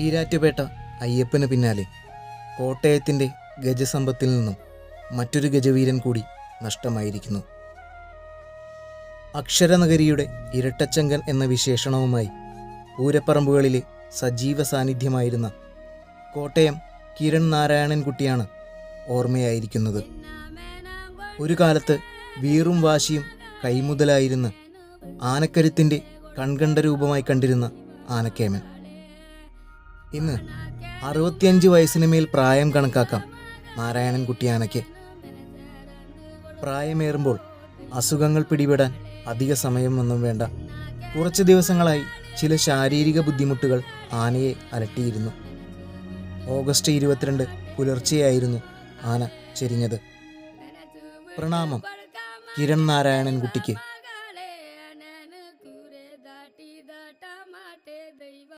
ഈരാറ്റുപേട്ട അയ്യപ്പന് പിന്നാലെ കോട്ടയത്തിൻ്റെ ഗജസമ്പത്തിൽ നിന്നും മറ്റൊരു ഗജവീരൻ കൂടി നഷ്ടമായിരിക്കുന്നു. അക്ഷരനഗരിയുടെ ഇരട്ടച്ചങ്കൻ എന്ന വിശേഷണവുമായി പൂരപ്പറമ്പുകളിലെ സജീവ സാന്നിധ്യമായിരുന്ന കോട്ടയം കിരൺ നാരായണൻകുട്ടിയാണ് ഓർമ്മയായിരിക്കുന്നത്. ഒരു കാലത്ത് വീറും വാശിയും കൈമുതലായിരുന്ന ആനക്കരുത്തിൻ്റെ കൺകണ്ട രൂപമായി കണ്ടിരുന്ന ആനക്കേമൻ ഇന്ന് 65 വയസ്സിന് മേൽ പ്രായം കണക്കാക്കാം നാരായണൻകുട്ടി ആനയ്ക്ക്. പ്രായമേറുമ്പോൾ അസുഖങ്ങൾ പിടിപെടാൻ അധിക സമയമൊന്നും വേണ്ട. കുറച്ച് ദിവസങ്ങളായി ചില ശാരീരിക ബുദ്ധിമുട്ടുകൾ ആനയെ അലട്ടിയിരുന്നു. ഓഗസ്റ്റ് 22 പുലർച്ചെയായിരുന്നു ആന ചെരിഞ്ഞത്. പ്രണാമം കിരൺ നാരായണൻകുട്ടിക്ക്.